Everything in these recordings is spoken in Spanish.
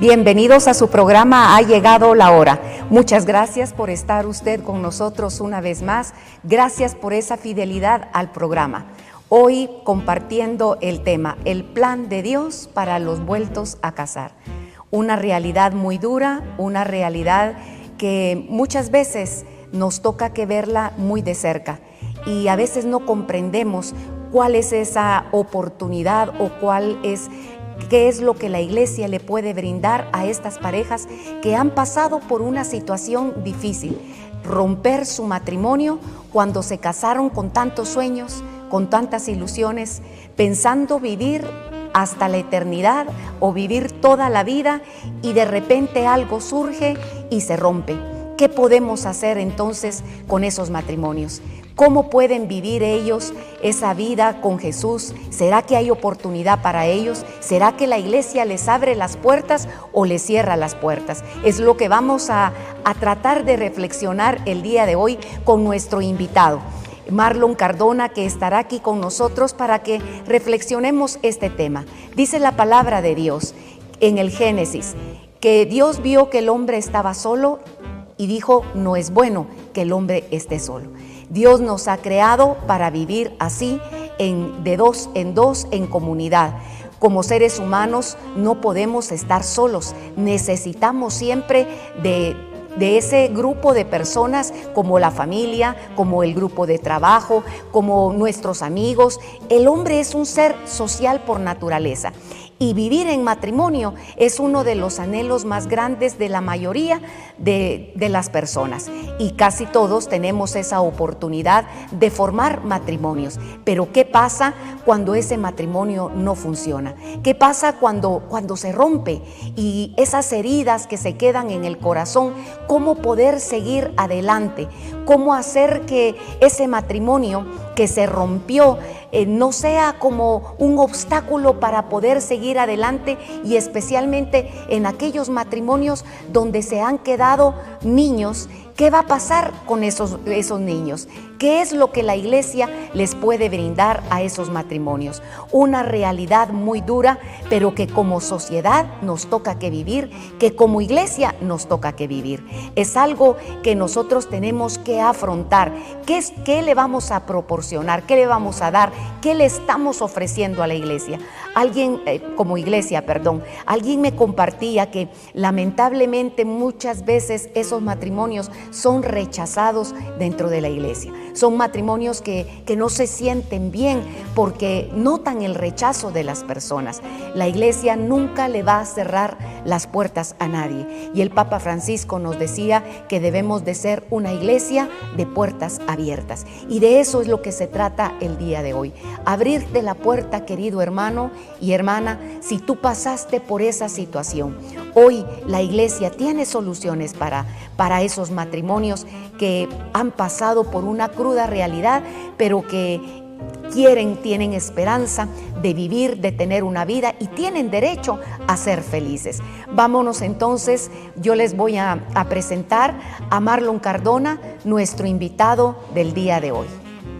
Bienvenidos a su programa Ha Llegado la Hora. Muchas gracias por estar usted con nosotros una vez más. Gracias por esa fidelidad al programa. Hoy compartiendo el tema, el plan de Dios para los vueltos a casar. Una realidad muy dura, una realidad que muchas veces nos toca que verla muy de cerca y a veces no comprendemos cuál es esa oportunidad o qué es lo que la iglesia le puede brindar a estas parejas que han pasado por una situación difícil. Romper su matrimonio cuando se casaron con tantos sueños, con tantas ilusiones, pensando vivir hasta la eternidad o vivir toda la vida y de repente algo surge y se rompe. ¿Qué podemos hacer entonces con esos matrimonios? ¿Cómo pueden vivir ellos esa vida con Jesús? ¿Será que hay oportunidad para ellos? ¿Será que la iglesia les abre las puertas o les cierra las puertas? Es lo que vamos a tratar de reflexionar el día de hoy con nuestro invitado, Marlon Cardona, que estará aquí con nosotros para que reflexionemos este tema. Dice la palabra de Dios en el Génesis que Dios vio que el hombre estaba solo y dijo, no es bueno que el hombre esté solo. Dios nos ha creado para vivir así, de dos en dos, en comunidad. Como seres humanos no podemos estar solos, necesitamos siempre de ese grupo de personas como la familia, como el grupo de trabajo, como nuestros amigos. El hombre es un ser social por naturaleza. Y vivir en matrimonio es uno de los anhelos más grandes de la mayoría de las personas. Y casi todos tenemos esa oportunidad de formar matrimonios. Pero ¿qué pasa cuando ese matrimonio no funciona? ¿Qué pasa cuando se rompe? Y esas heridas que se quedan en el corazón, ¿cómo poder seguir adelante? ¿Cómo hacer que ese matrimonio que se rompió no sea como un obstáculo para poder seguir adelante, y especialmente en aquellos matrimonios donde se han quedado niños? ¿Qué va a pasar con esos niños? ¿Qué es lo que la iglesia les puede brindar a esos matrimonios? Una realidad muy dura, pero que como sociedad nos toca que vivir, que como iglesia nos toca que vivir. Es algo que nosotros tenemos que afrontar. ¿Qué le vamos a proporcionar? ¿Qué le vamos a dar? ¿Qué le estamos ofreciendo a la iglesia? Alguien me compartía que lamentablemente muchas veces esos matrimonios son rechazados dentro de la iglesia. Son matrimonios que no se sienten bien porque notan el rechazo de las personas. La iglesia nunca le va a cerrar las puertas a nadie. Y el Papa Francisco nos decía que debemos de ser una iglesia de puertas abiertas. Y de eso es lo que se trata el día de hoy. Abrirte la puerta, querido hermano y hermana, si tú pasaste por esa situación. Hoy la iglesia tiene soluciones para esos matrimonios que han pasado por una cruda realidad, pero que tienen esperanza de vivir, de tener una vida y tienen derecho a ser felices. Vámonos entonces, yo les voy a presentar a Marlon Cardona, nuestro invitado del día de hoy.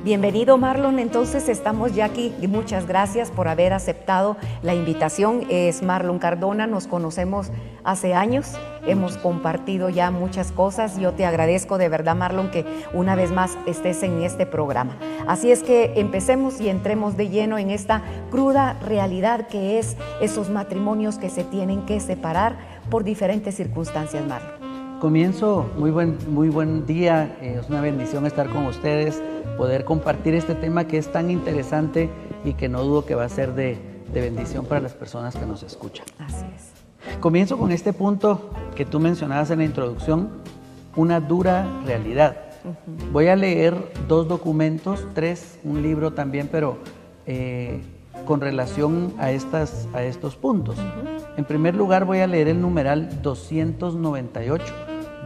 Bienvenido, Marlon. Entonces estamos ya aquí. Muchas gracias por haber aceptado la invitación. Es Marlon Cardona, nos conocemos hace años, hemos compartido ya muchas cosas. Yo te agradezco de verdad, Marlon, que una vez más estés en este programa. Así es que empecemos y entremos de lleno en esta cruda realidad que es esos matrimonios que se tienen que separar por diferentes circunstancias, Marlon. Comienzo, muy buen día, es una bendición estar con ustedes, poder compartir este tema que es tan interesante y que no dudo que va a ser de bendición para las personas que nos escuchan. Así es. Comienzo con este punto que tú mencionabas en la introducción, una dura realidad. Voy a leer 2 documentos, 3, un libro también, pero con relación a estos puntos. En primer lugar voy a leer el numeral 298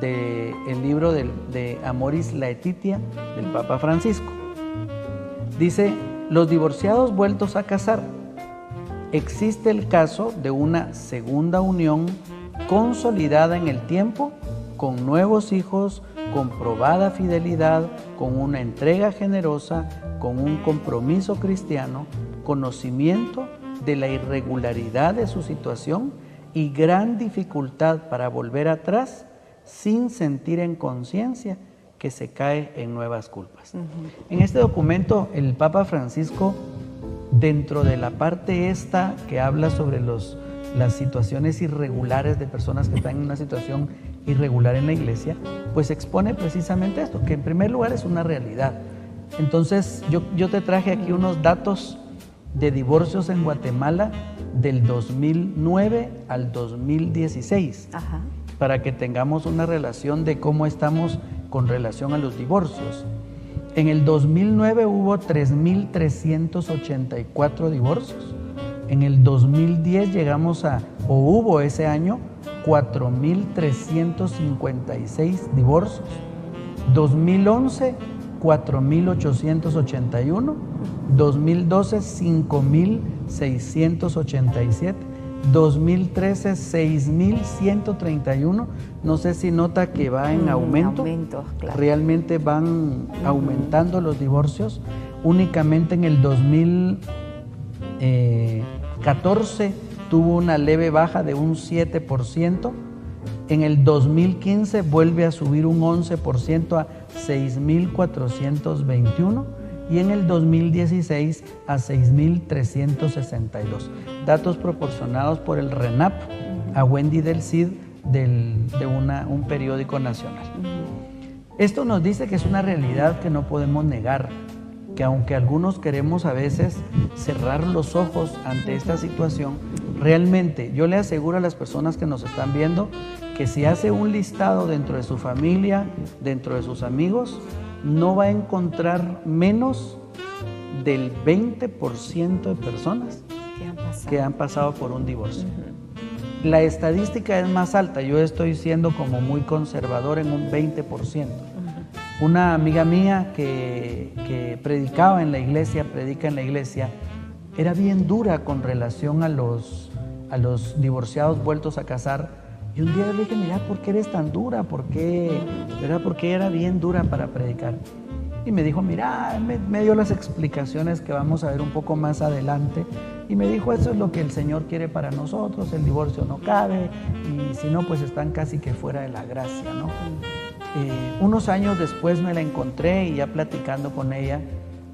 del libro de Amoris Laetitia del Papa Francisco. Dice, los divorciados vueltos a casar. Existe el caso de una segunda unión consolidada en el tiempo, con nuevos hijos, con probada fidelidad, con una entrega generosa, con un compromiso cristiano, conocimiento de la irregularidad de su situación y gran dificultad para volver atrás sin sentir en conciencia que se cae en nuevas culpas. En este documento, el Papa Francisco, dentro de la parte esta que habla sobre las situaciones irregulares de personas que están en una situación irregular en la iglesia, pues expone precisamente esto, que en primer lugar es una realidad. Entonces, yo te traje aquí unos datos de divorcios en Guatemala del 2009 al 2016, para que tengamos una relación de cómo estamos con relación a los divorcios. En el 2009 hubo 3.384 divorcios. En el 2010 hubo ese año 4.356 divorcios. 2011, 4.881. 2012, 5.687. 2013, 6.131. No sé si nota que va en aumento. Claro. Realmente van aumentando los divorcios. Únicamente en el 2014 tuvo una leve baja de un 7%. En el 2015 vuelve a subir un 11% a 6.421. Y en el 2016 a 6.362. Datos proporcionados por el RENAP a Wendy del Cid de un periódico nacional. Esto nos dice que es una realidad que no podemos negar, que aunque algunos queremos a veces cerrar los ojos ante esta situación, realmente yo le aseguro a las personas que nos están viendo que si hace un listado dentro de su familia, dentro de sus amigos, no va a encontrar menos del 20% de personas que han pasado por un divorcio. La estadística es más alta, yo estoy siendo como muy conservador en un 20%. Una amiga mía que predica en la iglesia, era bien dura con relación a los divorciados vueltos a casar. Y un día le dije, mira, ¿por qué eres tan dura? ¿Por qué? ¿Verdad? Porque era bien dura para predicar. Y me dijo, mira, me dio las explicaciones que vamos a ver un poco más adelante. Y me dijo, eso es lo que el Señor quiere para nosotros, el divorcio no cabe, y si no, pues están casi que fuera de la gracia, ¿no? Unos años después me la encontré y ya platicando con ella,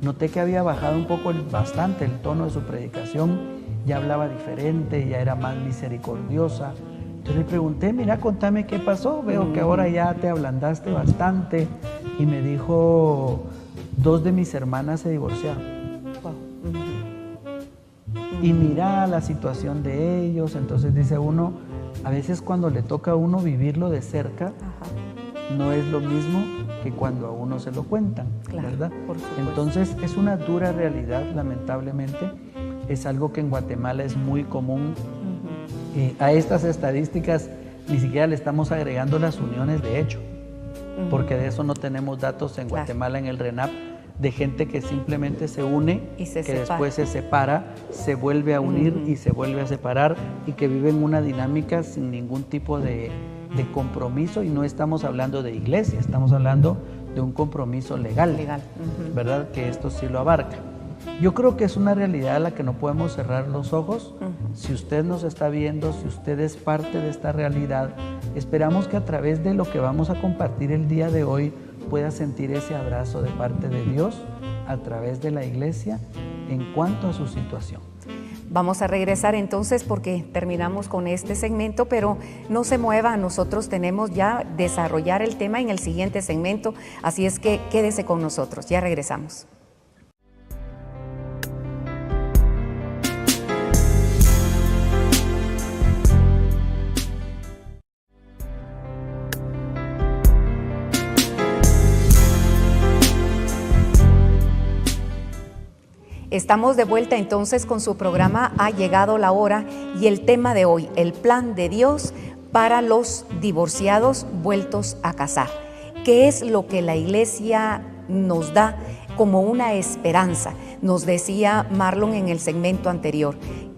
noté que había bajado un poco, bastante el tono de su predicación, ya hablaba diferente, ya era más misericordiosa. Entonces le pregunté, mira, contame qué pasó, veo que ahora ya te ablandaste bastante. Y me dijo, 2 de mis hermanas se divorciaron. Y mira la situación de ellos. Entonces dice uno, a veces cuando le toca a uno vivirlo de cerca, no es lo mismo que cuando a uno se lo cuentan, ¿verdad? Entonces es una dura realidad, lamentablemente. Es algo que en Guatemala es muy común. A estas estadísticas ni siquiera le estamos agregando las uniones de hecho, porque de eso no tenemos datos en Guatemala, en el RENAP, de gente que simplemente se une, después se separa, se vuelve a unir y se vuelve a separar, y que viven una dinámica sin ningún tipo de compromiso. Y no estamos hablando de iglesia, estamos hablando de un compromiso legal. ¿Verdad? Que esto sí lo abarca. Yo creo que es una realidad a la que no podemos cerrar los ojos. Si usted nos está viendo, si usted es parte de esta realidad, esperamos que a través de lo que vamos a compartir el día de hoy pueda sentir ese abrazo de parte de Dios a través de la iglesia en cuanto a su situación. Vamos a regresar entonces porque terminamos con este segmento, pero no se mueva, nosotros tenemos ya desarrollar el tema en el siguiente segmento, así es que quédese con nosotros, ya regresamos. Estamos de vuelta entonces con su programa Ha llegado la hora y el tema de hoy, el plan de Dios para los divorciados vueltos a casar. ¿Qué es lo que la iglesia nos da como una esperanza? Nos decía Marlon en el segmento anterior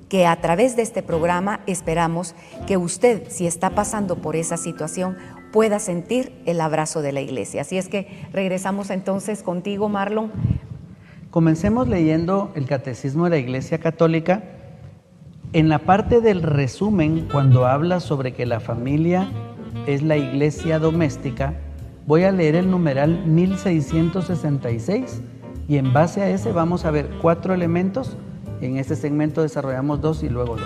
que a través de este programa esperamos que usted, si está pasando por esa situación, pueda sentir el abrazo de la iglesia. Así es que regresamos entonces contigo, Marlon. Comencemos leyendo el Catecismo de la Iglesia Católica En la parte del resumen, cuando habla sobre que la familia es la iglesia doméstica, voy a leer el numeral 1666 y en base a ese vamos a ver 4 elementos. En este segmento desarrollamos 2 y luego 2.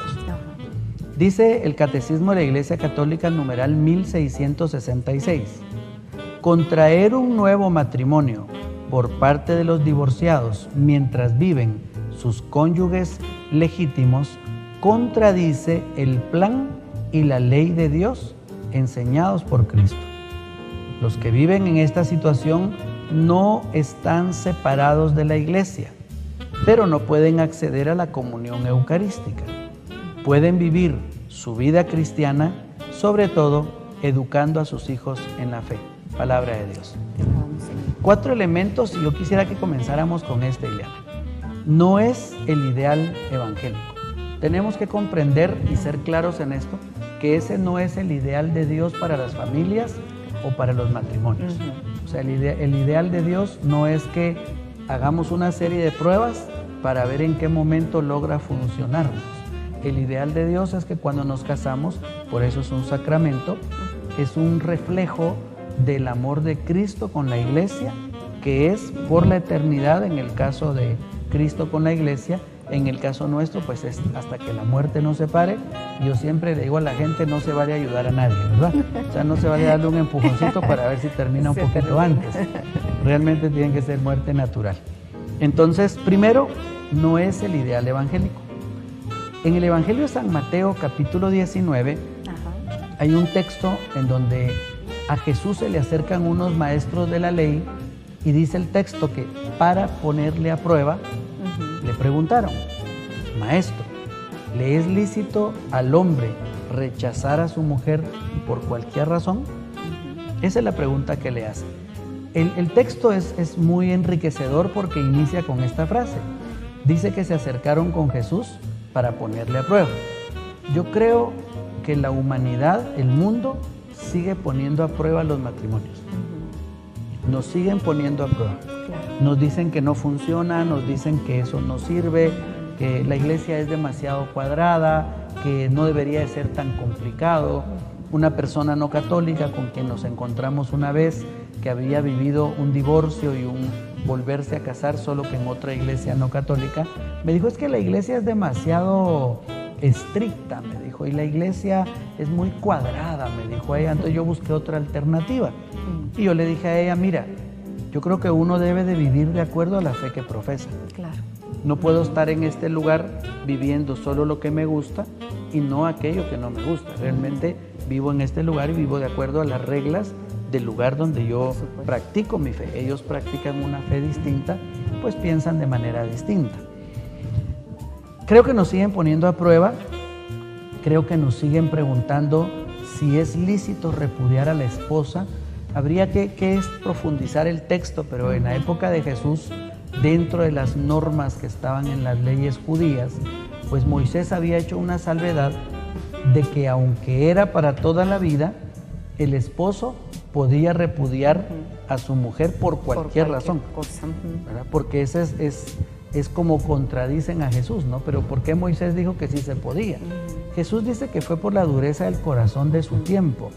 Dice el Catecismo de la Iglesia Católica, el numeral 1666. Contraer un nuevo matrimonio por parte de los divorciados mientras viven sus cónyuges legítimos contradice el plan y la ley de Dios enseñados por Cristo. Los que viven en esta situación no están separados de la iglesia, pero no pueden acceder a la comunión eucarística. Pueden vivir su vida cristiana, sobre todo educando a sus hijos en la fe. Palabra de Dios. 4 elementos y yo quisiera que comenzáramos con esta idea. No es el ideal evangélico. Tenemos que comprender y ser claros en esto, que ese no es el ideal de Dios para las familias o para los matrimonios. O sea, el ideal de Dios no es que hagamos una serie de pruebas para ver en qué momento logra funcionarnos. El ideal de Dios es que cuando nos casamos, por eso es un sacramento, es un reflejo del amor de Cristo con la iglesia, que es por la eternidad, en el caso de Cristo con la iglesia. En el caso nuestro, pues es hasta que la muerte nos separe. Yo siempre le digo a la gente, no se vale a ayudar a nadie, ¿verdad? O sea, no se vale a darle un empujoncito para ver si termina un poquito antes. Realmente tiene que ser muerte natural. Entonces, primero, no es el ideal evangélico. En el Evangelio de San Mateo, capítulo 19, hay un texto en donde a Jesús se le acercan unos maestros de la ley y dice el texto que para ponerle a prueba, le preguntaron: Maestro, ¿le es lícito al hombre rechazar a su mujer por cualquier razón? Esa es la pregunta que le hacen. El texto es muy enriquecedor porque inicia con esta frase. Dice que se acercaron con Jesús para ponerle a prueba. Yo creo que la humanidad, el mundo, sigue poniendo a prueba los matrimonios. Nos siguen poniendo a prueba. Nos dicen que no funciona, nos dicen que eso no sirve, que la iglesia es demasiado cuadrada, que no debería de ser tan complicado. Una persona no católica con quien nos encontramos una vez, que había vivido un divorcio y un volverse a casar, solo que en otra iglesia no católica, me dijo: es que la iglesia es demasiado estricta, me dijo, y la iglesia es muy cuadrada, me dijo ella. Entonces yo busqué otra alternativa y yo le dije a ella: mira, yo creo que uno debe de vivir de acuerdo a la fe que profesa. Claro. No puedo estar en este lugar viviendo solo lo que me gusta y no aquello que no me gusta. Realmente vivo en este lugar y vivo de acuerdo a las reglas del lugar donde yo practico mi fe. Ellos practican una fe distinta, pues piensan de manera distinta. Creo que nos siguen poniendo a prueba, creo que nos siguen preguntando si es lícito repudiar a la esposa. Habría que profundizar el texto, pero en la época de Jesús, dentro de las normas que estaban en las leyes judías, pues Moisés había hecho una salvedad de que aunque era para toda la vida, el esposo podía repudiar a su mujer por cualquier razón, ¿verdad? Porque ese es como contradicen a Jesús, ¿no? Pero ¿por qué Moisés dijo que sí se podía? Jesús dice que fue por la dureza del corazón de su tiempo.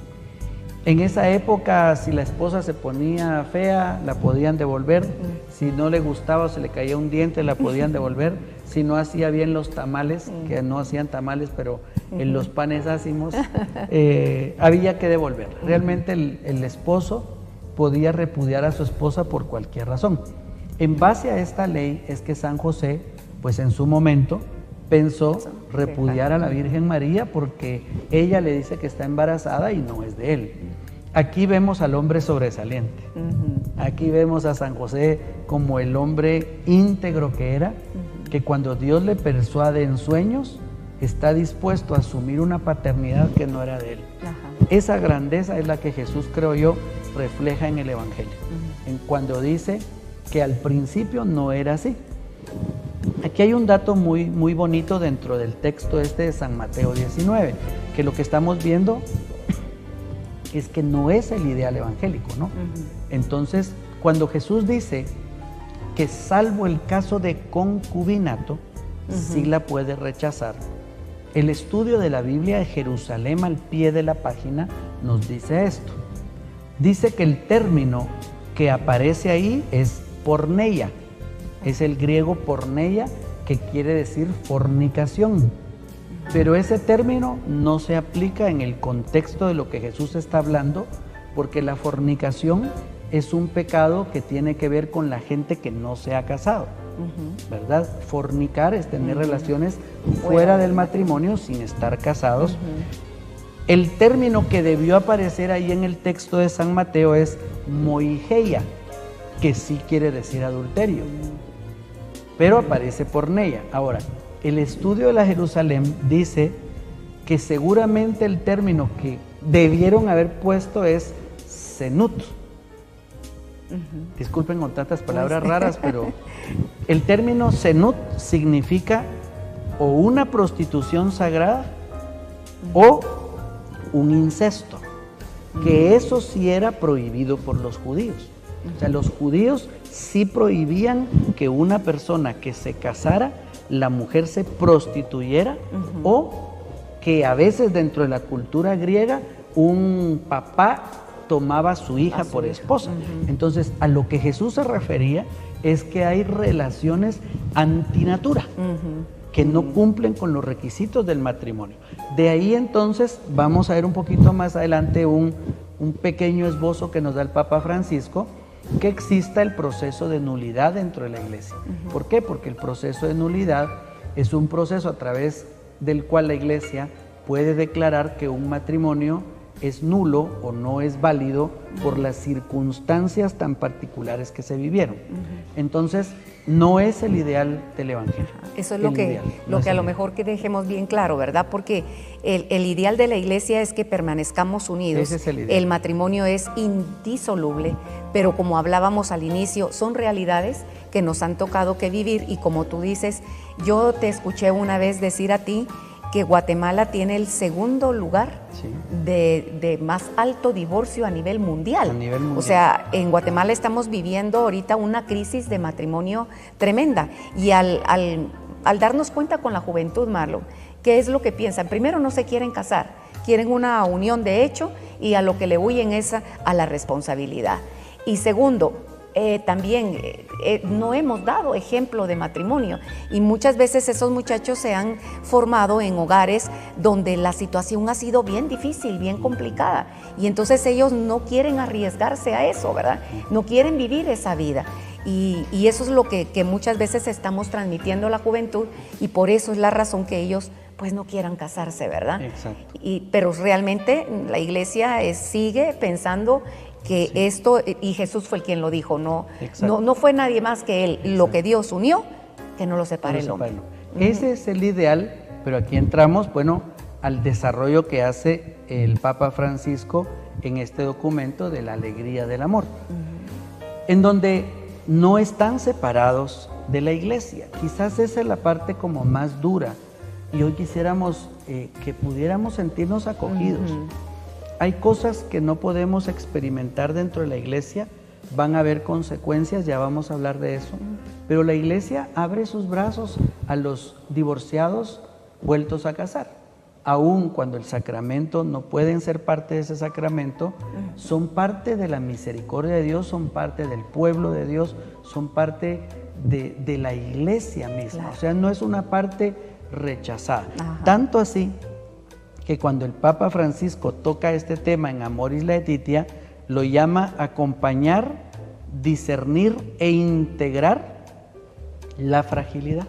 En esa época, si la esposa se ponía fea, la podían devolver. Si no le gustaba o se le caía un diente, la podían devolver. Si no hacía bien los tamales, que no hacían tamales, pero en los panes ácimos, había que devolver. Realmente el esposo podía repudiar a su esposa por cualquier razón. En base a esta ley es que San José, pues en su momento, pensó repudiar a la Virgen María porque ella le dice que está embarazada y no es de él. Aquí vemos al hombre sobresaliente. Aquí vemos a San José como el hombre íntegro que era, que cuando Dios le persuade en sueños, está dispuesto a asumir una paternidad que no era de él. Esa grandeza es la que Jesús, creo yo, refleja en el Evangelio. En cuando dice que al principio no era así. Aquí hay un dato muy, muy bonito dentro del texto este de San Mateo 19, que lo que estamos viendo es que no es el ideal evangélico, ¿no? Entonces, cuando Jesús dice que salvo el caso de concubinato, sí la puede rechazar, el estudio de la Biblia de Jerusalén al pie de la página nos dice esto. Dice que el término que aparece ahí es porneia, es el griego porneia, que quiere decir fornicación. Pero ese término no se aplica en el contexto de lo que Jesús está hablando, porque la fornicación es un pecado que tiene que ver con la gente que no se ha casado, ¿verdad? Fornicar es tener relaciones fuera del matrimonio sin estar casados. El término que debió aparecer ahí en el texto de San Mateo es moigeia, que sí quiere decir adulterio, pero aparece porneia. Ahora, el estudio de la Jerusalén dice que seguramente el término que debieron haber puesto es zenut. Disculpen con tantas palabras raras, pero el término zenut significa o una prostitución sagrada o un incesto, que eso sí era prohibido por los judíos. O sea, los judíos sí prohibían que una persona que se casara, la mujer se prostituyera, o que a veces dentro de la cultura griega un papá tomaba a su hija por esposa. Entonces, a lo que Jesús se refería es que hay relaciones antinatura, que no cumplen con los requisitos del matrimonio. De ahí entonces vamos a ver un poquito más adelante un pequeño esbozo que nos da el Papa Francisco, que exista el proceso de nulidad dentro de la iglesia. ¿Por qué? Porque el proceso de nulidad es un proceso a través del cual la iglesia puede declarar que un matrimonio es nulo o no es válido por las circunstancias tan particulares que se vivieron. Entonces, no es el ideal del Evangelio. Eso es lo que a lo mejor que dejemos bien claro, ¿verdad? Porque el ideal de la iglesia es que permanezcamos unidos. Ese es el ideal. El matrimonio es indisoluble, pero como hablábamos al inicio, son realidades que nos han tocado que vivir, y como tú dices, yo te escuché una vez decir a ti que Guatemala tiene el segundo lugar de más alto divorcio a nivel mundial. O sea, en Guatemala estamos viviendo ahorita una crisis de matrimonio tremenda, y al darnos cuenta con la juventud, Marlon, ¿qué es lo que piensan? Primero, no se quieren casar, quieren una unión de hecho, y a lo que le huyen es a la responsabilidad. Y segundo, también no hemos dado ejemplo de matrimonio, y muchas veces esos muchachos se han formado en hogares donde la situación ha sido bien difícil, bien complicada, y entonces ellos no quieren arriesgarse a eso, ¿verdad? No quieren vivir esa vida. Y eso es lo que muchas veces estamos transmitiendo a la juventud, y por eso es la razón que ellos pues no quieran casarse, ¿verdad? Exacto. Pero realmente la iglesia sigue pensando que esto, y Jesús fue quien lo dijo, no fue nadie más que él. Exacto. Lo que Dios unió, que no lo separe el hombre. Ese es el ideal, pero aquí entramos, bueno, al desarrollo que hace el Papa Francisco en este documento de la alegría del amor, en donde no están separados de la iglesia. Quizás esa es la parte como más dura, y hoy quisiéramos que pudiéramos sentirnos acogidos. Hay cosas que no podemos experimentar dentro de la iglesia, van a haber consecuencias, ya vamos a hablar de eso, pero la iglesia abre sus brazos a los divorciados vueltos a casar. Aun cuando el sacramento no pueden ser parte de ese sacramento, son parte de la misericordia de Dios, son parte del pueblo de Dios, son parte de la iglesia misma. Claro. O sea, no es una parte rechazada. Tanto así que cuando el Papa Francisco toca este tema en Amoris Laetitia, lo llama acompañar, discernir e integrar la fragilidad.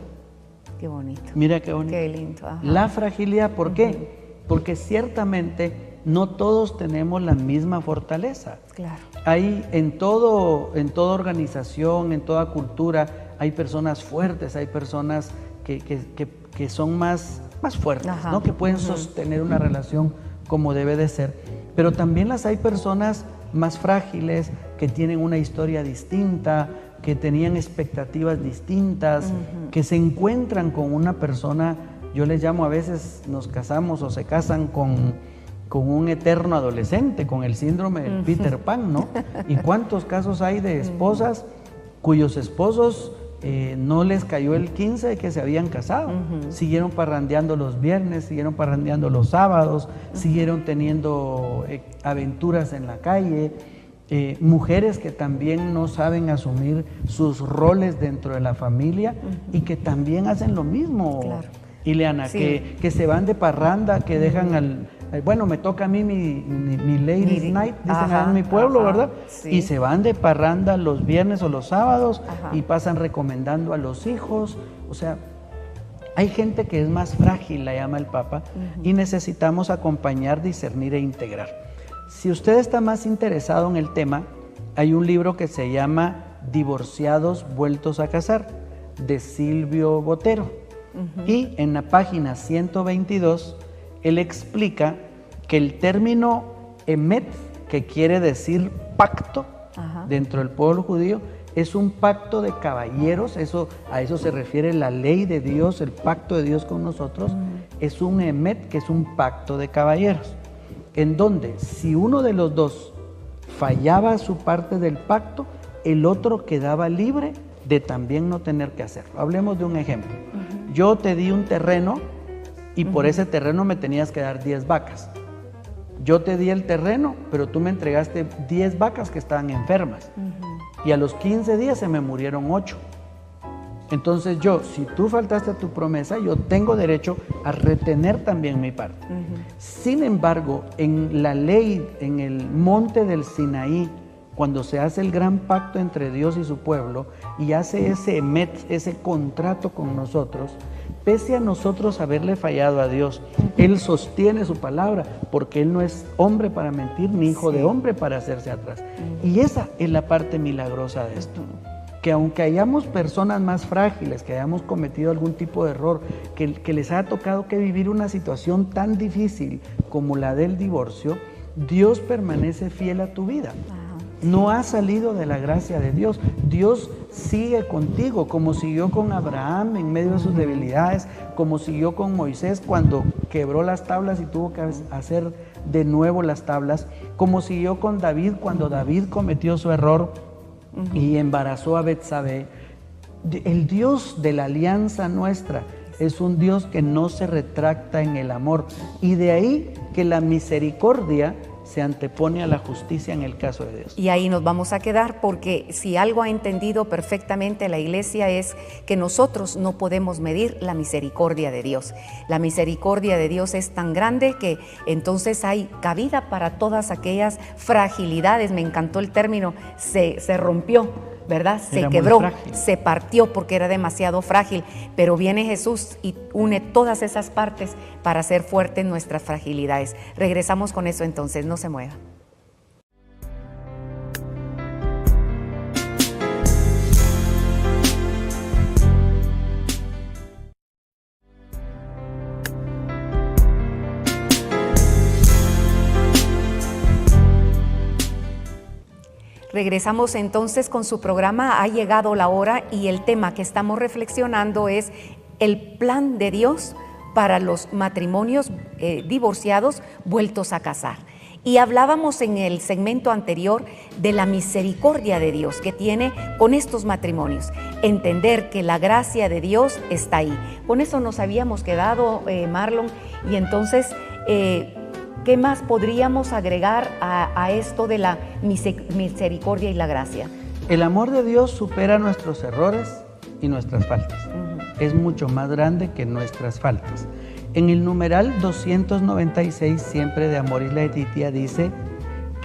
Qué bonito. Mira qué bonito. Qué lindo. La fragilidad, ¿por qué? Porque ciertamente no todos tenemos la misma fortaleza. Claro. Hay en toda organización, en toda cultura, hay personas fuertes, hay personas que son más fuertes, ¿no? Que pueden sostener una relación como debe de ser, pero también hay personas más frágiles, que tienen una historia distinta, que tenían expectativas distintas, que se encuentran con una persona, yo les llamo, a veces nos casamos o se casan con un eterno adolescente, con el síndrome del Peter Pan, ¿no? ¿Y cuántos casos hay de esposas cuyos esposos no les cayó el 15 de que se habían casado. Siguieron parrandeando los viernes, siguieron parrandeando los sábados, siguieron teniendo aventuras en la calle. Mujeres que también no saben asumir sus roles dentro de la familia y que también hacen lo mismo. Claro. Ileana, sí. que se van de parranda, que dejan bueno, me toca a mí mi ladies night, dicen en mi pueblo, ¿verdad? Sí. Y se van de parranda los viernes o los sábados Ajá. y pasan recomendando a los hijos. O sea, hay gente que es más frágil, la llama el Papa, y necesitamos acompañar, discernir e integrar. Si usted está más interesado en el tema, hay un libro que se llama Divorciados vueltos a casar, de Silvio Botero. Y en la página 122, él explica que el término emet, que quiere decir pacto, dentro del pueblo judío, es un pacto de caballeros. A eso se refiere la ley de Dios, el pacto de Dios con nosotros. Es un emet, que es un pacto de caballeros, en donde si uno de los dos fallaba su parte del pacto, el otro quedaba libre de también no tener que hacerlo. Hablemos de un ejemplo. Yo te di un terreno y por ese terreno me tenías que dar 10 vacas. Yo te di el terreno, pero tú me entregaste 10 vacas que estaban enfermas. Y a los 15 días se me murieron 8. Entonces yo, si tú faltaste a tu promesa, yo tengo derecho a retener también mi parte. Sin embargo, en la ley, en el monte del Sinaí, cuando se hace el gran pacto entre Dios y su pueblo y hace ese contrato con nosotros, pese a nosotros haberle fallado a Dios, Él sostiene su palabra, porque Él no es hombre para mentir, ni hijo de hombre para hacerse atrás. Y esa es la parte milagrosa de esto. Que aunque hayamos personas más frágiles, que hayamos cometido algún tipo de error, que les haya tocado que vivir una situación tan difícil como la del divorcio, Dios permanece fiel a tu vida. No has salido de la gracia de Dios. Dios sigue contigo, como siguió con Abraham en medio de sus debilidades, como siguió con Moisés cuando quebró las tablas y tuvo que hacer de nuevo las tablas, como siguió con David cuando David cometió su error y embarazó a Betsabé. El Dios de la alianza nuestra es un Dios que no se retracta en el amor, y de ahí que la misericordia se antepone a la justicia en el caso de Dios. Y ahí nos vamos a quedar, porque si algo ha entendido perfectamente la Iglesia es que nosotros no podemos medir la misericordia de Dios. La misericordia de Dios es tan grande que entonces hay cabida para todas aquellas fragilidades. Me encantó el término, se rompió, ¿verdad? Se quebró, se partió porque era demasiado frágil, pero viene Jesús y une todas esas partes para hacer fuertes nuestras fragilidades. Regresamos con eso entonces, no se mueva. Regresamos entonces con su programa Ha llegado la hora, y el tema que estamos reflexionando es el plan de Dios para los matrimonios divorciados vueltos a casar. Y hablábamos en el segmento anterior de la misericordia de Dios que tiene con estos matrimonios. Entender que la gracia de Dios está ahí. Con eso nos habíamos quedado, Marlon, y entonces ¿qué más podríamos agregar a esto de la misericordia y la gracia? El amor de Dios supera nuestros errores y nuestras faltas. Es mucho más grande que nuestras faltas. En el numeral 296, siempre de Amoris Laetitia, dice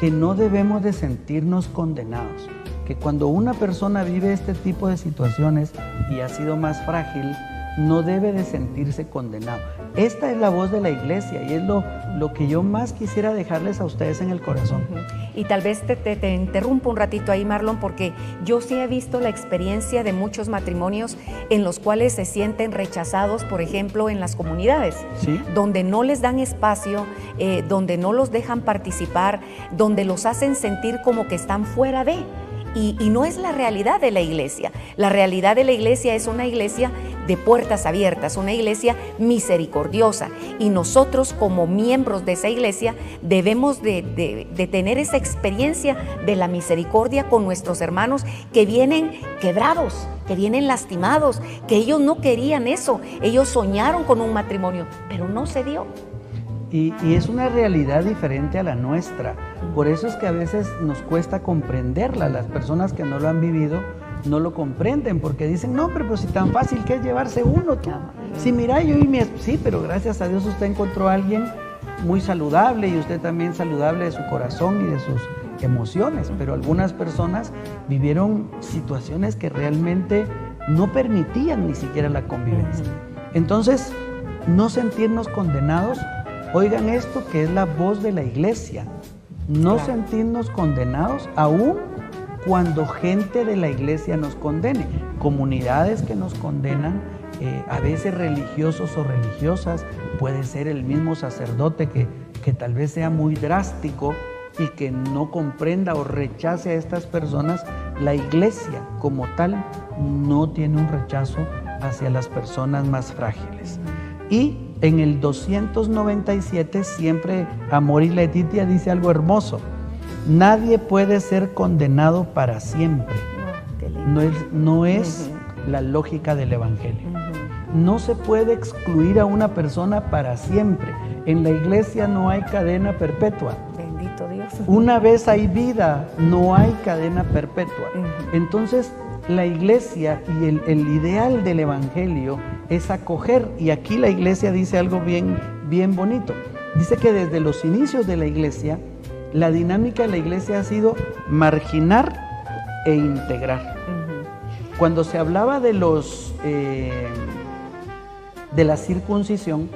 que no debemos de sentirnos condenados, que cuando una persona vive este tipo de situaciones y ha sido más frágil, no debe de sentirse condenado. Esta es la voz de la Iglesia y es lo que yo más quisiera dejarles a ustedes en el corazón. Y tal vez te interrumpo un ratito ahí, Marlon, porque yo sí he visto la experiencia de muchos matrimonios en los cuales se sienten rechazados, por ejemplo, en las comunidades, ¿sí? Donde no les dan espacio, donde no los dejan participar, donde los hacen sentir como que están fuera de... Y no es la realidad de la Iglesia. La realidad de la Iglesia es una Iglesia de puertas abiertas, una iglesia misericordiosa. Y nosotros como miembros de esa iglesia debemos de tener esa experiencia de la misericordia con nuestros hermanos que vienen quebrados, que vienen lastimados, que ellos no querían eso, ellos soñaron con un matrimonio, pero no se dio. Y es una realidad diferente a la nuestra. Por eso es que a veces nos cuesta comprenderla. Las personas que no lo han vivido no lo comprenden, porque dicen, no, pero pues si tan fácil que es llevarse uno. Sí, mira, yo y mi esposa, sí, pero gracias a Dios usted encontró a alguien muy saludable y usted también saludable de su corazón y de sus emociones. Pero algunas personas vivieron situaciones que realmente no permitían ni siquiera la convivencia. Entonces, no sentirnos condenados. Oigan esto que es la voz de la iglesia, no sentirnos condenados aún cuando gente de la iglesia nos condene, comunidades que nos condenan, a veces religiosos o religiosas, puede ser el mismo sacerdote que tal vez sea muy drástico y que no comprenda o rechace a estas personas. La iglesia como tal no tiene un rechazo hacia las personas más frágiles. Y en el 297 siempre Amoris Laetitia dice algo hermoso: nadie puede ser condenado para siempre. No es la lógica del evangelio. No se puede excluir a una persona para siempre. En la iglesia no hay cadena perpetua. Bendito Dios. Una vez hay vida, no hay cadena perpetua. Entonces, la iglesia y el ideal del evangelio es acoger, y aquí la iglesia dice algo bien bonito. Dice que desde los inicios de la iglesia, la dinámica de la iglesia ha sido marginar e integrar. Cuando se hablaba de la circuncisión,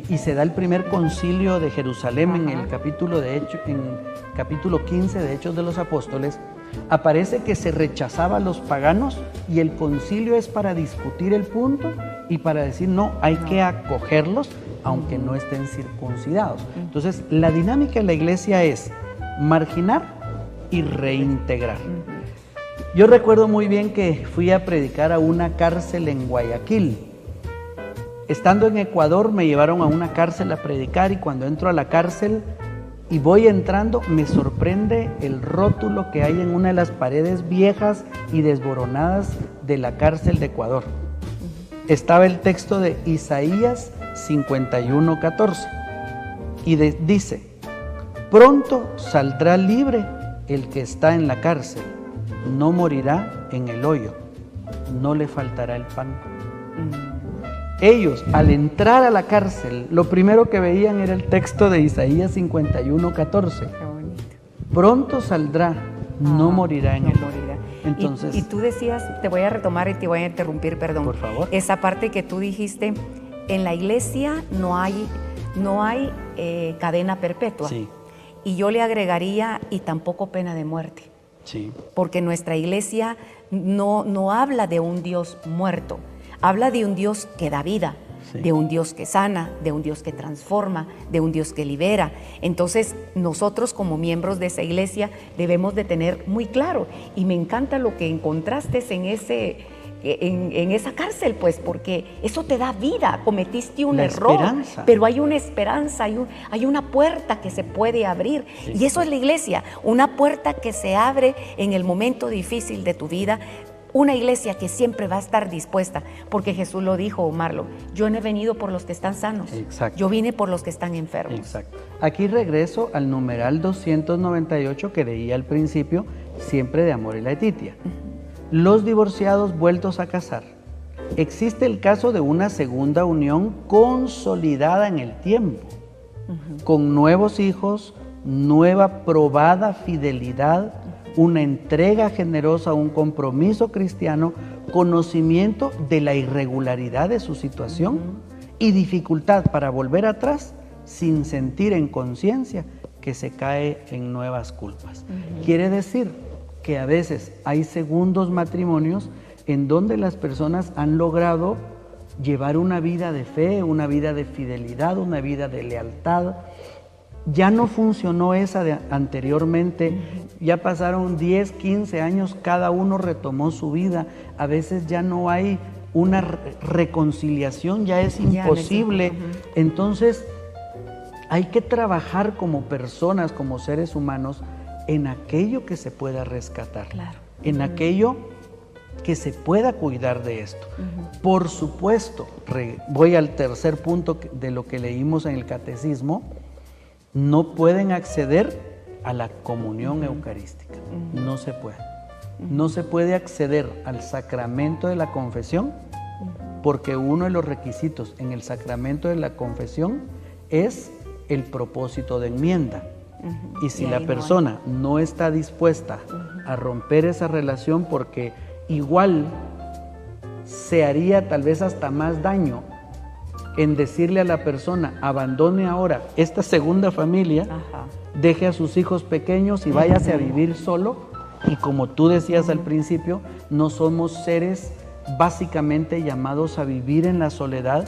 y se da el primer concilio de Jerusalén en el capítulo 15 de Hechos de los Apóstoles, aparece que se rechazaba a los paganos, y el concilio es para discutir el punto y para decir no, hay que acogerlos aunque no estén circuncidados. Entonces, la dinámica de la iglesia es marginar y reintegrar. Yo recuerdo muy bien que fui a predicar a una cárcel en Guayaquil. Estando en Ecuador me llevaron a una cárcel a predicar, y cuando entro a la cárcel y voy entrando, me sorprende el rótulo que hay en una de las paredes viejas y desboronadas de la cárcel de Ecuador. Estaba el texto de Isaías 51:14 y dice: pronto saldrá libre el que está en la cárcel, no morirá en el hoyo, no le faltará el pan. Ellos, al entrar a la cárcel, lo primero que veían era el texto de Isaías 51:14. Pronto saldrá, no morirá en el hoyo. Entonces, y tú decías, te voy a retomar y te voy a interrumpir, perdón. Por favor. Esa parte que tú dijiste, en la iglesia no hay cadena perpetua. Sí. Y yo le agregaría, y tampoco pena de muerte. Sí. Porque nuestra iglesia no habla de un Dios muerto. Habla de un Dios que da vida, de un Dios que sana, de un Dios que transforma, de un Dios que libera. Entonces, nosotros como miembros de esa iglesia debemos de tener muy claro. Y me encanta lo que encontraste en esa cárcel, pues, porque eso te da vida. Cometiste un error, pero hay una esperanza, hay una puerta que se puede abrir. Sí. Y eso es la iglesia, una puerta que se abre en el momento difícil de tu vida. Una iglesia que siempre va a estar dispuesta, porque Jesús lo dijo, Marlon, yo no he venido por los que están sanos. Exacto. Yo vine por los que están enfermos. Exacto. Aquí regreso al numeral 298 que leía al principio, siempre de Amoris Laetitia. Los divorciados vueltos a casar. Existe el caso de una segunda unión consolidada en el tiempo, con nuevos hijos, nueva probada fidelidad, una entrega generosa, un compromiso cristiano, conocimiento de la irregularidad de su situación y dificultad para volver atrás sin sentir en conciencia que se cae en nuevas culpas. Quiere decir que a veces hay segundos matrimonios en donde las personas han logrado llevar una vida de fe, una vida de fidelidad, una vida de lealtad. Ya no funcionó esa de anteriormente, ya pasaron 10, 15 años, cada uno retomó su vida. A veces ya no hay una reconciliación ya es imposible. Entonces, hay que trabajar como personas, como seres humanos, en aquello que se pueda rescatar, en aquello que se pueda cuidar de esto. Por supuesto, voy al tercer punto de lo que leímos en el catecismo, no pueden acceder a la comunión eucarística, no se puede. No se puede acceder al sacramento de la confesión porque uno de los requisitos en el sacramento de la confesión es el propósito de enmienda. Y si la persona no está dispuesta a romper esa relación, porque igual se haría tal vez hasta más daño en decirle a la persona, abandone ahora esta segunda familia, deje a sus hijos pequeños y váyase a vivir solo. Y como tú decías al principio, no somos seres básicamente llamados a vivir en la soledad.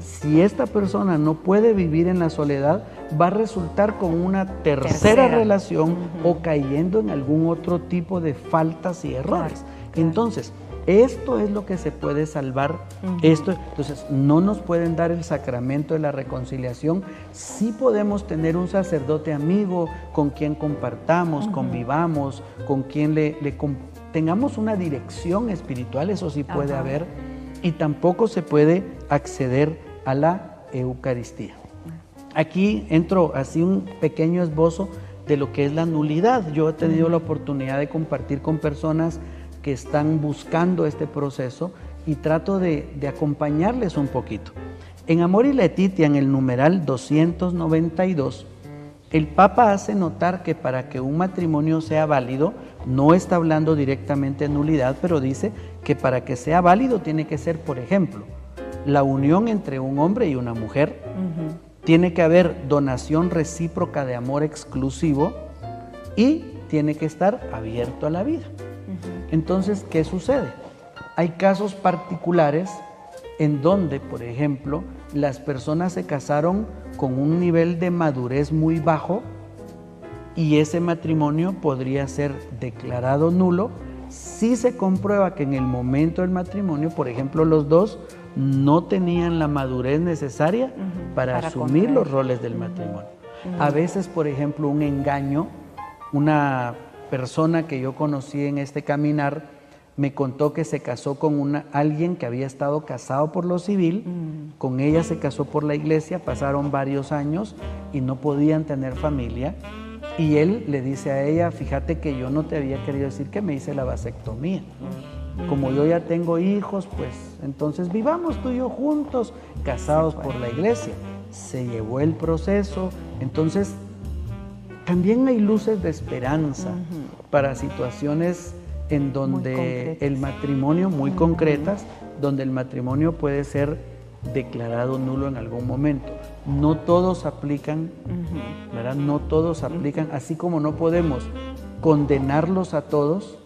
Si esta persona no puede vivir en la soledad, va a resultar con una tercera relación o cayendo en algún otro tipo de faltas y errores. Entonces, esto es lo que se puede salvar. Entonces, no nos pueden dar el sacramento de la reconciliación. Sí podemos tener un sacerdote amigo con quien compartamos, convivamos, con quien tengamos una dirección espiritual, eso sí puede haber, y tampoco se puede acceder a la Eucaristía. Aquí entro así un pequeño esbozo de lo que es la nulidad. Yo he tenido la oportunidad de compartir con personas que están buscando este proceso y trato de acompañarles un poquito. En Amor y Laetitia, en el numeral 292, el Papa hace notar que para que un matrimonio sea válido, no está hablando directamente de nulidad, pero dice que para que sea válido tiene que ser, por ejemplo, la unión entre un hombre y una mujer, tiene que haber donación recíproca de amor exclusivo y tiene que estar abierto a la vida. Entonces, ¿qué sucede? Hay casos particulares en donde, por ejemplo, las personas se casaron con un nivel de madurez muy bajo y ese matrimonio podría ser declarado nulo si se comprueba que en el momento del matrimonio, por ejemplo, los dos no tenían la madurez necesaria para asumir los roles del matrimonio. A veces, por ejemplo, un engaño, una persona que yo conocí en este caminar me contó que se casó con alguien que había estado casado por lo civil, con ella se casó por la iglesia, pasaron varios años y no podían tener familia, y él le dice a ella, fíjate que yo no te había querido decir que me hice la vasectomía, como yo ya tengo hijos, pues entonces vivamos tú y yo juntos, casados por la iglesia. Se llevó el proceso. Entonces también hay luces de esperanza para situaciones en donde el matrimonio, muy concretas, donde el matrimonio puede ser declarado nulo en algún momento. No todos aplican, ¿verdad? No todos aplican, así como no podemos condenarlos a todos,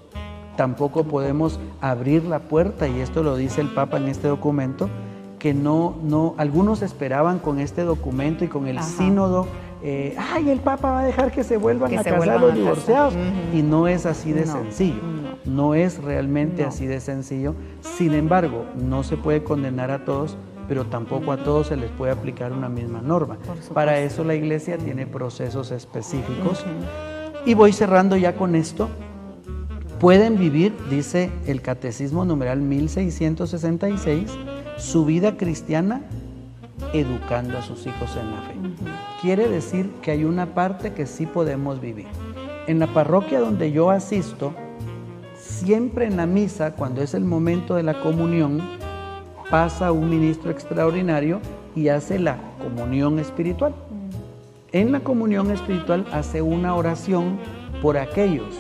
tampoco podemos abrir la puerta, y esto lo dice el Papa en este documento, que algunos esperaban con este documento y con el sínodo, el Papa va a dejar que se vuelvan a casar los divorciados, y no es así de sencillo, no es realmente así de sencillo. Sin embargo, no se puede condenar a todos, pero tampoco a todos se les puede aplicar una misma norma. Para eso la Iglesia tiene procesos específicos. Y voy cerrando ya con esto. Pueden vivir, dice el Catecismo numeral 1666, su vida cristiana educando a sus hijos en la fe. Quiere decir que hay una parte que sí podemos vivir. En la parroquia donde yo asisto, siempre en la misa, cuando es el momento de la comunión, pasa un ministro extraordinario y hace la comunión espiritual. En la comunión espiritual hace una oración por aquellos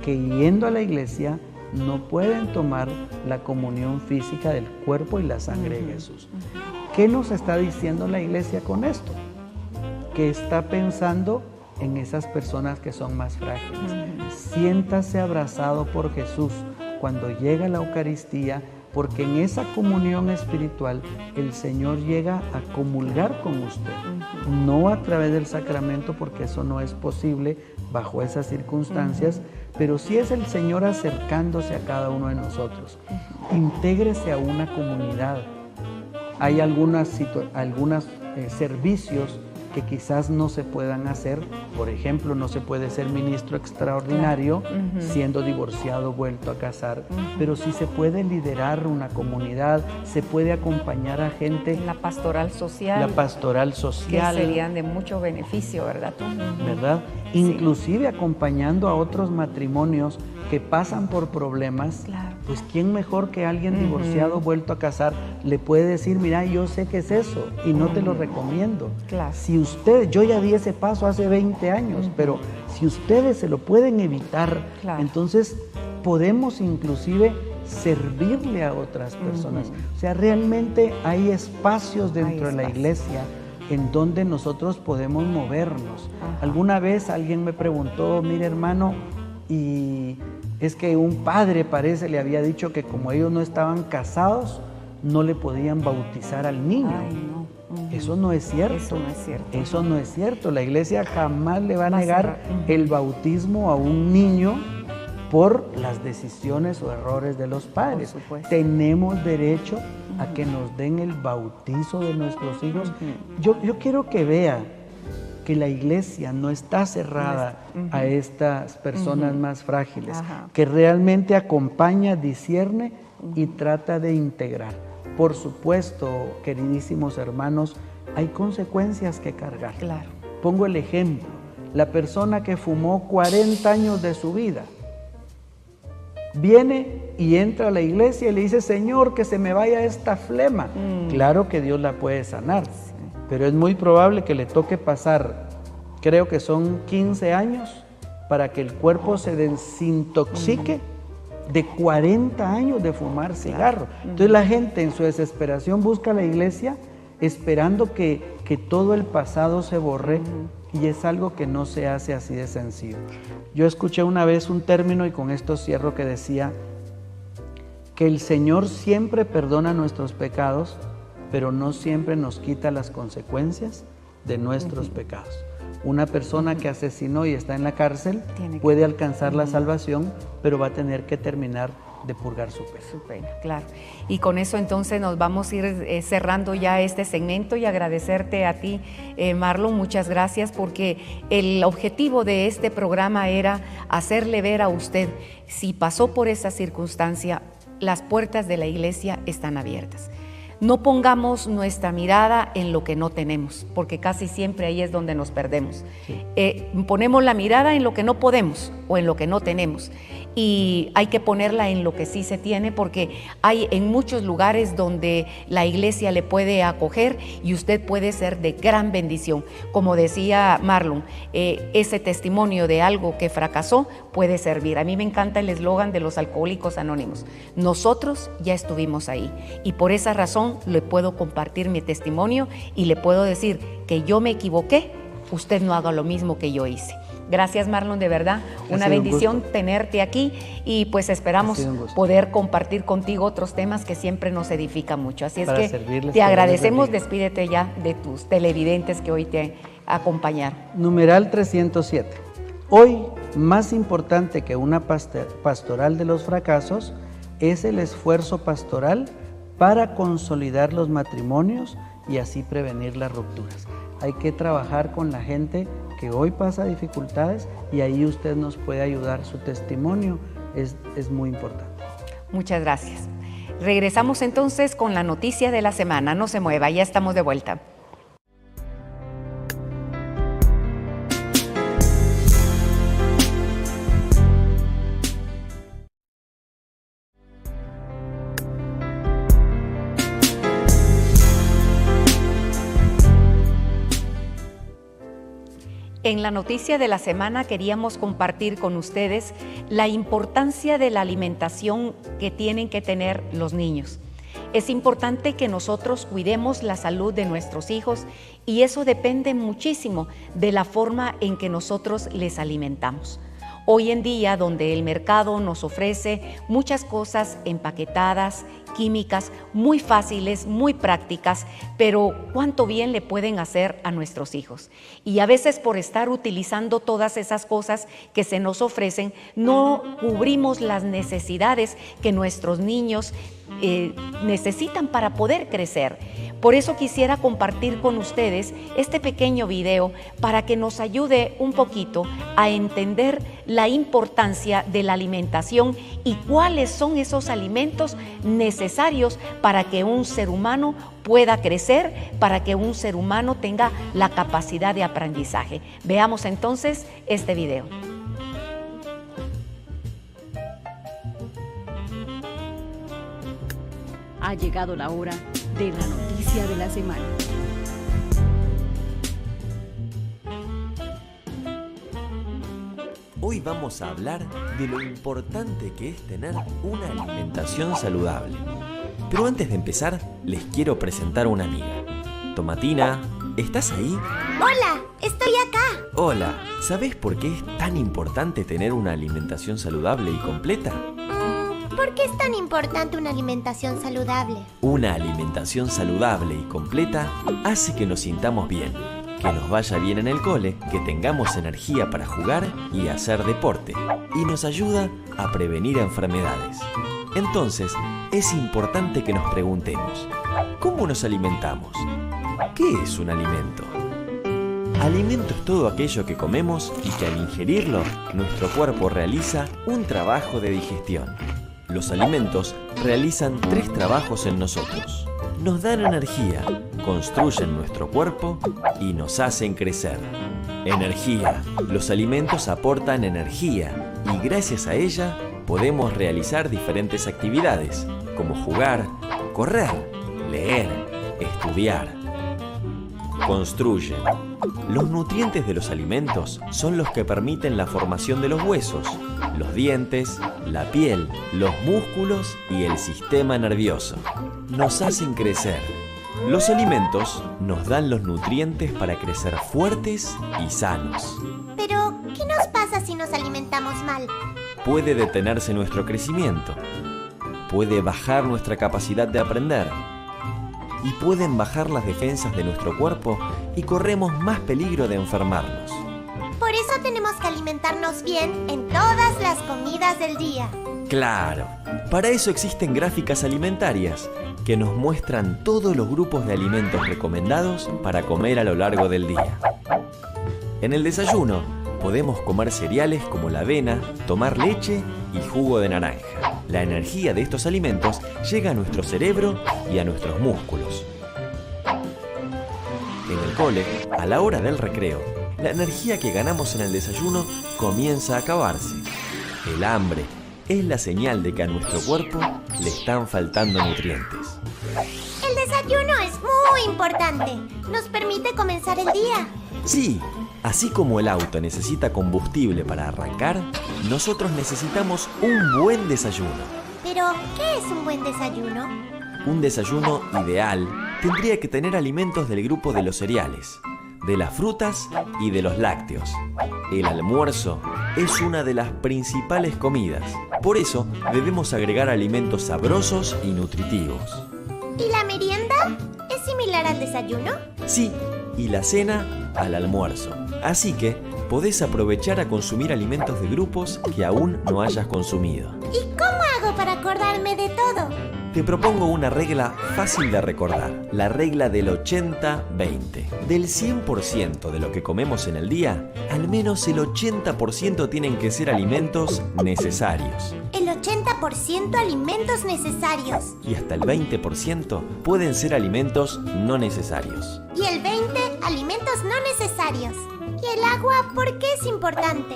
que yendo a la iglesia no pueden tomar la comunión física del cuerpo y la sangre de Jesús. ¿Qué nos está diciendo la iglesia con esto? Que está pensando en esas personas que son más frágiles. Siéntase abrazado por Jesús cuando llega la Eucaristía, porque en esa comunión espiritual el Señor llega a comulgar con usted, no a través del sacramento, porque eso no es posible bajo esas circunstancias, pero sí es el Señor acercándose a cada uno de nosotros. intégrese a una comunidad. Hay algunos servicios que quizás no se puedan hacer. Por ejemplo, no se puede ser ministro extraordinario siendo divorciado, vuelto a casar, pero sí se puede liderar una comunidad, se puede acompañar a gente. La pastoral social. La pastoral social. Que serían de mucho beneficio, ¿verdad? ¿Verdad? Sí. Inclusive acompañando a otros matrimonios que pasan por problemas, claro. Pues quién mejor que alguien divorciado, vuelto a casar, le puede decir, mira, yo sé qué es eso y no te lo recomiendo. Claro. Si usted, yo ya di ese paso hace 20 años, pero si ustedes se lo pueden evitar, claro. Entonces podemos inclusive servirle a otras personas. O sea, realmente hay espacios dentro de la iglesia en donde nosotros podemos movernos. Alguna vez alguien me preguntó, mire hermano, y es que un padre parece le había dicho que como ellos no estaban casados, no le podían bautizar al niño. Ay, no. Eso no es cierto. Eso no es cierto. Eso no es cierto. La iglesia jamás le va a negar el bautismo a un niño por las decisiones o errores de los padres. Tenemos derecho a que nos den el bautizo de nuestros hijos. Yo quiero que vea que la iglesia no está cerrada a estas personas más frágiles, que realmente acompaña, discierne y trata de integrar. Por supuesto, queridísimos hermanos, hay consecuencias que cargar. Claro. Pongo el ejemplo, la persona que fumó 40 años de su vida, viene y entra a la iglesia y le dice, Señor, que se me vaya esta flema. Claro que Dios la puede sanar. Pero es muy probable que le toque pasar, creo que son 15 años, para que el cuerpo se desintoxique de 40 años de fumar cigarro. Entonces la gente en su desesperación busca la iglesia esperando que todo el pasado se borre, y es algo que no se hace así de sencillo. Yo escuché una vez un término, y con esto cierro, que decía que el Señor siempre perdona nuestros pecados, pero no siempre nos quita las consecuencias de nuestros pecados. Una persona que asesinó y está en la cárcel puede alcanzar la salvación, pero va a tener que terminar de purgar su pena. Su pena, claro. Y con eso entonces nos vamos a ir cerrando ya este segmento, y agradecerte a ti, Marlon, muchas gracias, porque el objetivo de este programa era hacerle ver a usted, si pasó por esa circunstancia, las puertas de la iglesia están abiertas. No pongamos nuestra mirada en lo que no tenemos, porque casi siempre ahí es donde nos perdemos. Ponemos la mirada en lo que no podemos o en lo que no tenemos, y hay que ponerla en lo que sí se tiene, porque hay en muchos lugares donde la iglesia le puede acoger y usted puede ser de gran bendición. Como decía Marlon, ese testimonio de algo que fracasó puede servir. A mí me encanta el eslogan de los Alcohólicos Anónimos: nosotros ya estuvimos ahí, y por esa razón le puedo compartir mi testimonio y le puedo decir que yo me equivoqué, usted no haga lo mismo que yo hice. Gracias, Marlon, de verdad, una bendición tenerte aquí, y pues esperamos poder compartir contigo otros temas que siempre nos edifican mucho. Así es que te agradecemos. Despídete ya de tus televidentes que hoy te acompañaron. Numeral 307. Hoy, más importante que una pastoral de los fracasos, es el esfuerzo pastoral para consolidar los matrimonios y así prevenir las rupturas. Hay que trabajar con la gente que hoy pasa dificultades, y ahí usted nos puede ayudar. Su testimonio es muy importante. Muchas gracias. Regresamos entonces con la noticia de la semana. No se mueva, ya estamos de vuelta. En la noticia de la semana queríamos compartir con ustedes la importancia de la alimentación que tienen que tener los niños. Es importante que nosotros cuidemos la salud de nuestros hijos, y eso depende muchísimo de la forma en que nosotros les alimentamos. Hoy en día, donde el mercado nos ofrece muchas cosas empaquetadas químicas muy fáciles, muy prácticas, pero cuánto bien le pueden hacer a nuestros hijos. Y a veces por estar utilizando todas esas cosas que se nos ofrecen, no cubrimos las necesidades que nuestros niños necesitan para poder crecer. Por eso quisiera compartir con ustedes este pequeño video para que nos ayude un poquito a entender la importancia de la alimentación y cuáles son esos alimentos necesarios para que un ser humano pueda crecer, para que un ser humano tenga la capacidad de aprendizaje. Veamos entonces este video. Ha llegado la hora de la noticia de la semana. Hoy vamos a hablar de lo importante que es tener una alimentación saludable. Pero antes de empezar, les quiero presentar a una amiga. Tomatina, ¿estás ahí? Hola, estoy acá. Hola, ¿sabes por qué es tan importante tener una alimentación saludable y completa? ¿Por qué es tan importante una alimentación saludable? Una alimentación saludable y completa hace que nos sintamos bien, que nos vaya bien en el cole, que tengamos energía para jugar y hacer deporte, y nos ayuda a prevenir enfermedades. Entonces, es importante que nos preguntemos, ¿cómo nos alimentamos? ¿Qué es un alimento? Alimento es todo aquello que comemos y que al ingerirlo, nuestro cuerpo realiza un trabajo de digestión. Los alimentos realizan 3 trabajos en nosotros. Nos dan energía, construyen nuestro cuerpo y nos hacen crecer. Energía. Los alimentos aportan energía y gracias a ella podemos realizar diferentes actividades, como jugar, correr, leer, estudiar. Construyen. Los nutrientes de los alimentos son los que permiten la formación de los huesos, los dientes, la piel, los músculos y el sistema nervioso. Nos hacen crecer. Los alimentos nos dan los nutrientes para crecer fuertes y sanos. Pero, ¿qué nos pasa si nos alimentamos mal? Puede detenerse nuestro crecimiento, puede bajar nuestra capacidad de aprender y pueden bajar las defensas de nuestro cuerpo y corremos más peligro de enfermarnos. Por eso tenemos que alimentarnos bien en todas las comidas del día. Claro, para eso existen gráficas alimentarias que nos muestran todos los grupos de alimentos recomendados para comer a lo largo del día. En el desayuno podemos comer cereales como la avena, tomar leche y jugo de naranja. La energía de estos alimentos llega a nuestro cerebro y a nuestros músculos. En el cole, a la hora del recreo, la energía que ganamos en el desayuno comienza a acabarse. El hambre es la señal de que a nuestro cuerpo le están faltando nutrientes. El desayuno es muy importante. Nos permite comenzar el día. Sí, así como el auto necesita combustible para arrancar, nosotros necesitamos un buen desayuno. Pero, ¿qué es un buen desayuno? Un desayuno ideal tendría que tener alimentos del grupo de los cereales, de las frutas y de los lácteos. El almuerzo es una de las principales comidas. Por eso debemos agregar alimentos sabrosos y nutritivos. ¿Y la merienda? ¿Es similar al desayuno? Sí, y la cena al almuerzo. Así que podés aprovechar a consumir alimentos de grupos que aún no hayas consumido. ¿Y cómo hago para acordarme de todo? Te propongo una regla fácil de recordar, la regla del 80-20. Del 100% de lo que comemos en el día, al menos el 80% tienen que ser alimentos necesarios. El 80% alimentos necesarios. Y hasta el 20% pueden ser alimentos no necesarios. Y el 20% alimentos no necesarios. ¿Y el agua por qué es importante?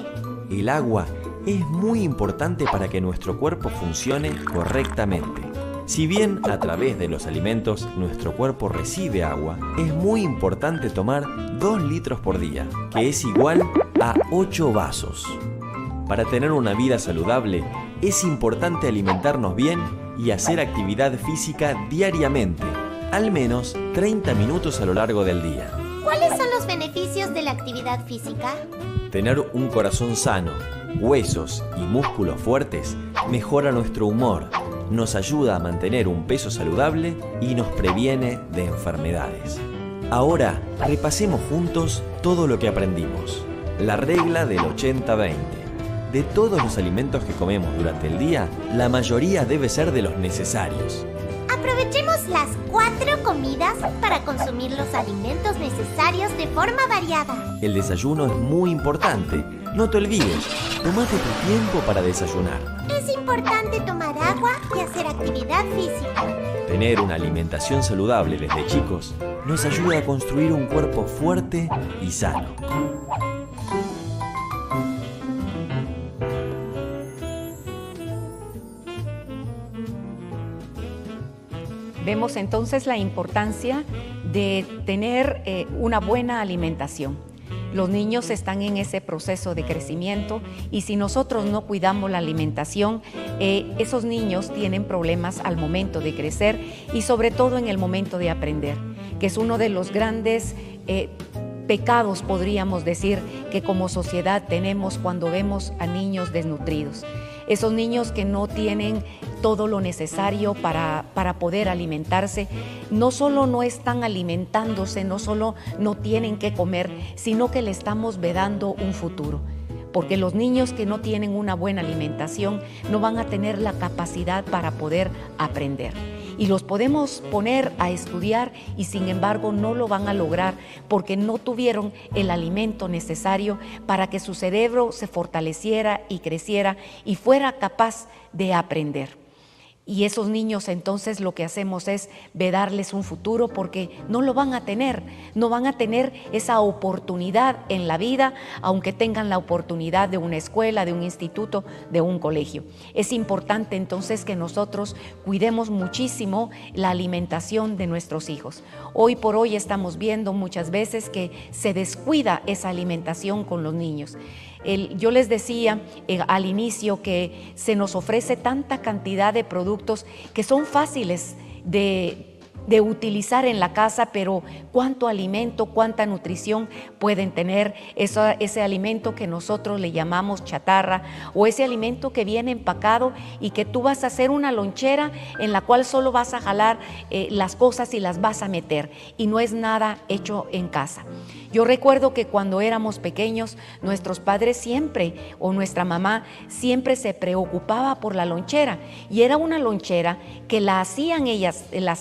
El agua es muy importante para que nuestro cuerpo funcione correctamente. Si bien a través de los alimentos nuestro cuerpo recibe agua, es muy importante tomar 2 litros por día, que es igual a 8 vasos. Para tener una vida saludable, es importante alimentarnos bien y hacer actividad física diariamente, al menos 30 minutos a lo largo del día. ¿Cuáles son los beneficios de la actividad física? Tener un corazón sano, huesos y músculos fuertes mejora nuestro humor, nos ayuda a mantener un peso saludable y nos previene de enfermedades. Ahora, repasemos juntos todo lo que aprendimos. La regla del 80-20. De todos los alimentos que comemos durante el día, la mayoría debe ser de los necesarios. Aprovechemos las 4 comidas para consumir los alimentos necesarios de forma variada. El desayuno es muy importante. No te olvides, tómate tu tiempo para desayunar. Es importante tomar agua y hacer actividad física. Tener una alimentación saludable desde chicos nos ayuda a construir un cuerpo fuerte y sano. Vemos entonces la importancia de tener una buena alimentación. Los niños están en ese proceso de crecimiento y si nosotros no cuidamos la alimentación, esos niños tienen problemas al momento de crecer y sobre todo en el momento de aprender, que es uno de los grandes pecados, podríamos decir, que como sociedad tenemos cuando vemos a niños desnutridos. Esos niños que no tienen todo lo necesario para poder alimentarse, no solo no están alimentándose, no solo no tienen que comer, sino que le estamos vedando un futuro. Porque los niños que no tienen una buena alimentación no van a tener la capacidad para poder aprender. Y los podemos poner a estudiar y sin embargo no lo van a lograr porque no tuvieron el alimento necesario para que su cerebro se fortaleciera y creciera y fuera capaz de aprender. Y esos niños entonces lo que hacemos es vedarles un futuro porque no lo van a tener, no van a tener esa oportunidad en la vida, aunque tengan la oportunidad de una escuela, de un instituto, de un colegio. Es importante entonces que nosotros cuidemos muchísimo la alimentación de nuestros hijos. Hoy por hoy estamos viendo muchas veces que se descuida esa alimentación con los niños. Yo les decía al inicio que se nos ofrece tanta cantidad de productos que son fáciles de utilizar en la casa, pero cuánto alimento, cuánta nutrición pueden tener ese alimento que nosotros le llamamos chatarra o ese alimento que viene empacado y que tú vas a hacer una lonchera en la cual solo vas a jalar las cosas y las vas a meter y no es nada hecho en casa. Yo recuerdo que cuando éramos pequeños, nuestros padres siempre, o nuestra mamá, siempre se preocupaba por la lonchera. Y era una lonchera que las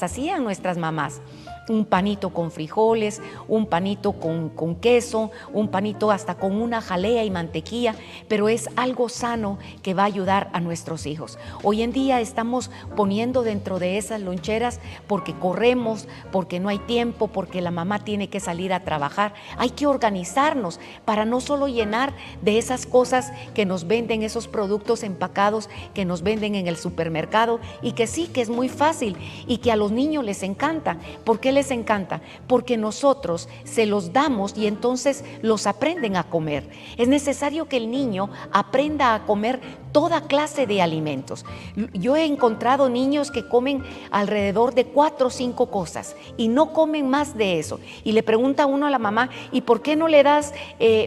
hacían nuestras mamás. Un panito con frijoles, un panito con queso, un panito hasta con una jalea y mantequilla, pero es algo sano que va a ayudar a nuestros hijos. Hoy en día estamos poniendo dentro de esas loncheras porque corremos, porque no hay tiempo, porque la mamá tiene que salir a trabajar. Hay que organizarnos para no solo llenar de esas cosas que nos venden, esos productos empacados que nos venden en el supermercado y que sí, que es muy fácil y que a los niños les encanta. ¿Por qué les encanta? Porque nosotros se los damos y entonces los aprenden a comer. Es necesario que el niño aprenda a comer toda clase de alimentos. Yo he encontrado niños que comen alrededor de 4 o 5 cosas y no comen más de eso. Y le pregunta uno a la mamá, ¿y por qué no le das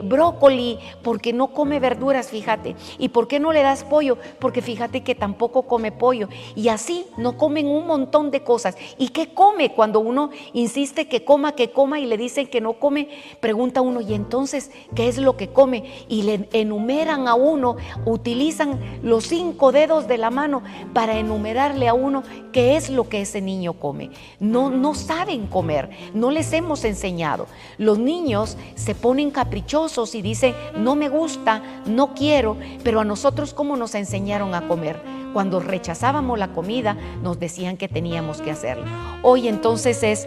brócoli? Porque no come verduras, fíjate. ¿Y por qué no le das pollo? Porque fíjate que tampoco come pollo. Y así no comen un montón de cosas. ¿Y qué come? Cuando uno insiste que coma y le dicen que no come, pregunta uno, ¿y entonces qué es lo que come? Y le enumeran a uno, utilizan los 5 dedos de la mano para enumerarle a uno qué es lo que ese niño come. No saben comer, no les hemos enseñado. Los niños se ponen caprichosos y dicen, no me gusta, no quiero, pero a nosotros ¿cómo nos enseñaron a comer? Cuando rechazábamos la comida, nos decían que teníamos que hacerlo. Hoy entonces es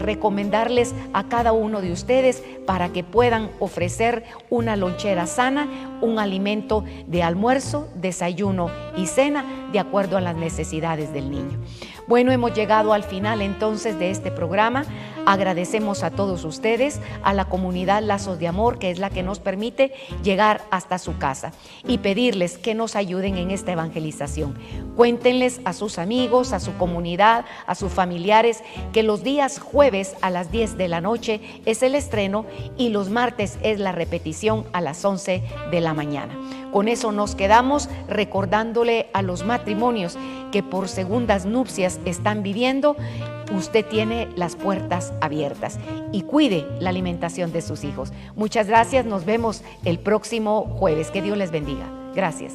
recomendarles a cada uno de ustedes para que puedan ofrecer una lonchera sana, un alimento de almuerzo, desayuno y cena, de acuerdo a las necesidades del niño. Bueno, hemos llegado al final entonces de este programa. Agradecemos a todos ustedes, a la comunidad Lazos de Amor, que es la que nos permite llegar hasta su casa, y pedirles que nos ayuden en esta evangelización. Cuéntenles a sus amigos, a su comunidad, a sus familiares, que los días jueves a las 10 de la noche es el estreno y los martes es la repetición a las 11 de la mañana. Con eso nos quedamos, recordándole a los matrimonios que por segundas nupcias están viviendo. Usted tiene las puertas abiertas y cuide la alimentación de sus hijos. Muchas gracias, nos vemos el próximo jueves. Que Dios les bendiga. Gracias.